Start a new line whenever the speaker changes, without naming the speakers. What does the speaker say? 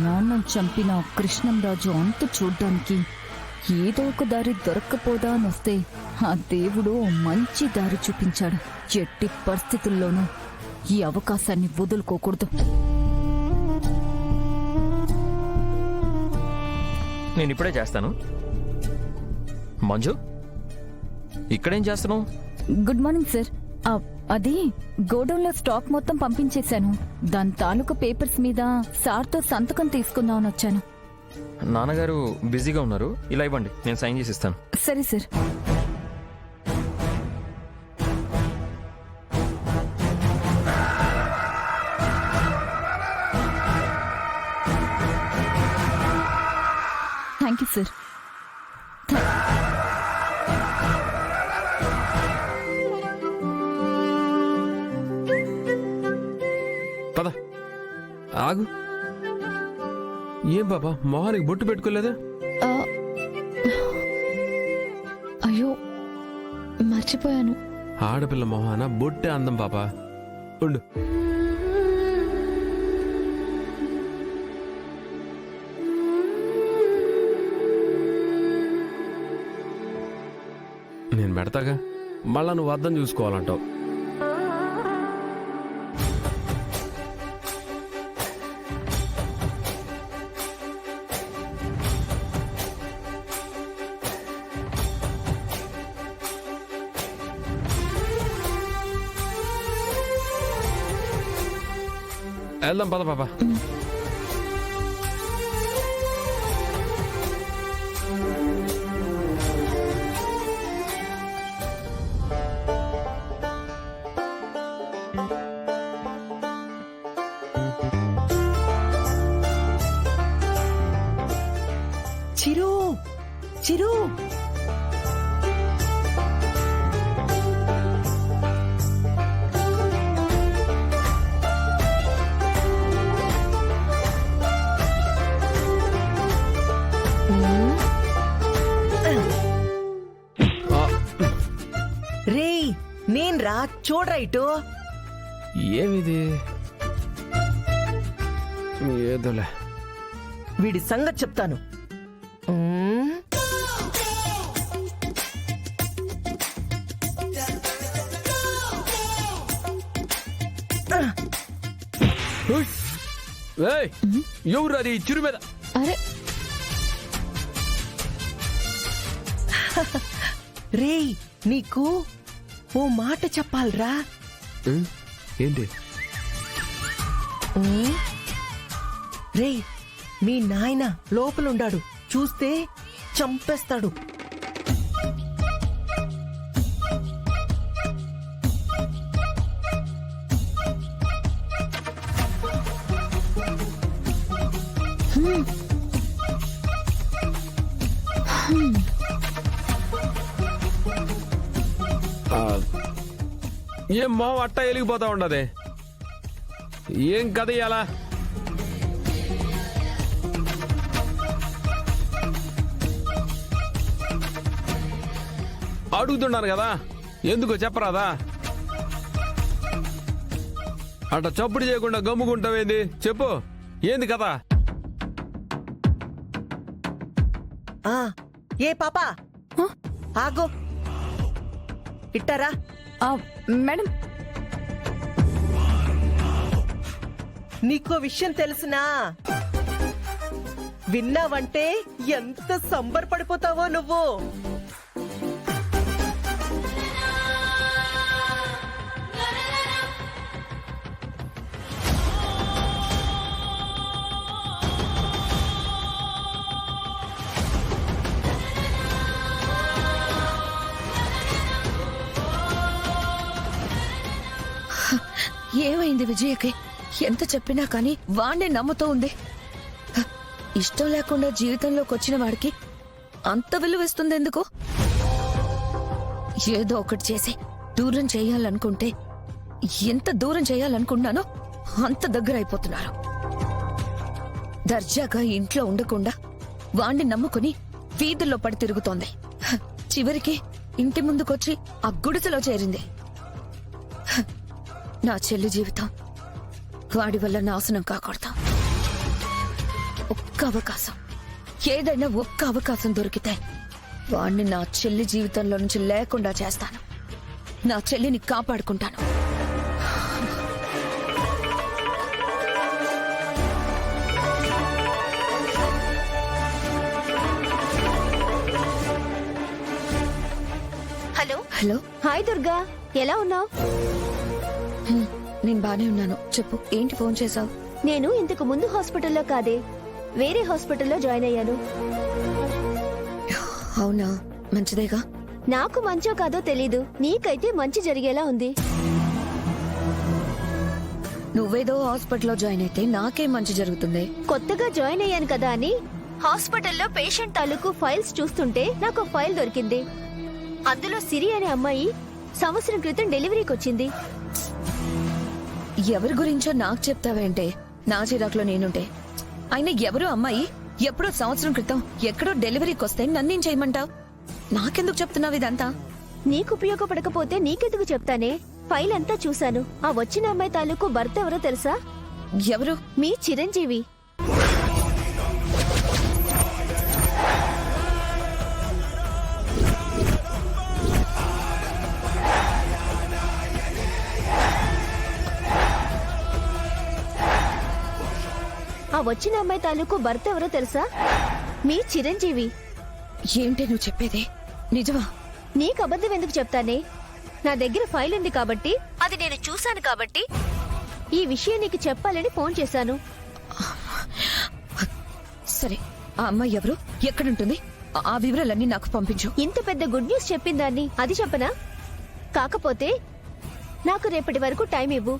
నాన్నను చంపిన కృష్ణంరాజు అంతు చూడ్డానికి ఏదో ఒక దారి దొరక్కపోదా అనొస్తే ఆ దేవుడు ఓ మంచి దారి చూపించాడు. ఎట్టి పరిస్థితుల్లోనూ ఈ అవకాశాన్ని వదులుకోకూడదు.
నేను ఇప్పుడే చేస్తాను. మంజు, ఇక్కడేం చేస్తున్నావు?
Good morning sir. అది గోడౌన్లో స్టాక్ మొత్తం పంపించేశాను. దాని తాలూకు పేపర్స్ మీద సార్తో సంతకం తీసుకుందామని వచ్చాను.
నాన్నగారు బిజీగా ఉన్నారు, ఇలా ఇవ్వండి, నేను సైన్ చేసి ఇస్తాను.
సరే సార్. Thank you sir.
పద, ఆగు. ఏం బాబా, మొహానికి బొట్టు పెట్టుకోలేదా?
అయ్యో, మర్చిపోయాను.
ఆడపిల్ల మొహాన బొట్టే అందం పాపా. ఉండు. నేను పెడతాగా, మళ్ళా నువ్వు అద్దం చూసుకోవాలంటావు. వెళ్దాం పద పాపా.
చిరు, చిరు, రేయ్ నేను రా, చూడరా ఇటు.
ఏమిది? ఏదోలే,
వీడి సంగతి చెప్తాను.
ఎవరు అది చిరు మీద?
అరే
రేయ్, నీకు ఓ మాట చెప్పాలరా.
ఏంటి?
రేయ్, మీ నాయన లోపలుండాడు, చూస్తే చంపేస్తాడు.
ఏం మా అట్ట వెలిగిపోతా ఉండదే? ఏం కథ ఇయ్యాలా? అడుగుతున్నాను కదా, ఎందుకో చెప్పరాదా? అట్ట చప్పుడు చేయకుండా గమ్ముకుంటావేంది? చెప్పు, ఏంది కదా?
ఏ పాపా, ఆగో, ఇట్టారా?
మేడం,
నీకో విషయం తెలుసునా? విన్నావంటే ఎంత సంబరపడిపోతావో నువ్వు.
ఏమైంది విజయకి? ఎంత చెప్పినా కానీ వాణ్ణే నమ్ముతూ ఉంది. ఇష్టం లేకుండా జీవితంలోకి వచ్చిన వాడికి అంత విలువిస్తుంది ఎందుకు? ఏదో ఒకటి చేసి దూరం చేయాలనుకుంటే ఎంత దూరం చేయాలనుకున్నానో అంత దగ్గర అయిపోతున్నారు. దర్జాగా ఇంట్లో ఉండకుండా వాణ్ణి నమ్ముకుని వీధుల్లో పడి తిరుగుతోంది. చివరికి ఇంటి ముందుకొచ్చి ఆ గుడిసెలో చేరింది. నా చెల్లి జీవితం వాడి వల్ల నాశనం కాకూడదు. ఒక్క అవకాశం, ఏదైనా ఒక్క అవకాశం దొరికితే వాణ్ణి నా చెల్లి జీవితంలో నుంచి లేకుండా చేస్తాను. నా చెల్లిని కాపాడుకుంటాను.
Hello
hello.
హాయ్ దుర్గా, ఎలా ఉన్నావు?
నేను బానే ఉన్నాను. చెప్పు, ఏంటి ఫోన్ చేసావు?
నేను ఇంతకు ముందు హాస్పిటల్లో కాదే, వేరే హాస్పిటల్లో జాయిన్ అయ్యాను.
అవునా, మంచిదేగా.
నాకు మంచో కాదో తెలీదు, నీకైతే మంచి జరిగేలా ఉంది.
నువ్వేదో హాస్పిటల్లో జాయిన్ అయితే నాకేం మంచి జరుగుతుంది?
కొత్తగా జాయిన్ అయ్యాను కదా అని హాస్పిటల్లో పేషెంట్ తాలూకు ఫైల్స్ చూస్తుంటే నాకు ఒక ఫైల్ దొరికింది. అందులో సిరి అనే అమ్మాయి సంవత్సరం క్రితం డెలివరీకి వచ్చింది.
ఎవరి గురించో నాకు చెప్తావేంటే? నా చిరాకులో నేనుంటే. అయినా ఎవరు అమ్మాయి ఎప్పుడో సంవత్సరం క్రితం ఎక్కడో డెలివరీకి వస్తే నన్నేం చేయమంటావు? నాకెందుకు చెప్తున్నావు ఇదంతా?
నీకు ఉపయోగపడకపోతే నీకెందుకు చెప్తానే. ఫైల్ అంతా చూశాను. ఆ వచ్చిన అమ్మాయి తాలూకు భర్త ఎవరో తెలుసా?
ఎవరు?
మీ చిరంజీవి. ఆ వచ్చిన అమ్మాయి తాలూకు భర్త ఎవరో తెలుసా? మీ చిరంజీవి.
ఏంటి నువ్వు చెప్పేది? నిజమా?
నీకు అబద్ధం ఎందుకు చెప్తానే? నా దగ్గర ఫైల్ ఉంది కాబట్టి, అది నేను చూశాను కాబట్టి ఈ విషయం నీకు చెప్పాలని ఫోన్ చేశాను.
సరే, ఆ అమ్మాయి ఎవరు, ఎక్కడుంటుంది, ఆ వివరాలన్నీ నాకు పంపించు.
ఇంత పెద్ద గుడ్ న్యూస్ చెప్పిందాన్ని అది చెప్పనా? కాకపోతే నాకు రేపటి వరకు టైం ఇవ్వు.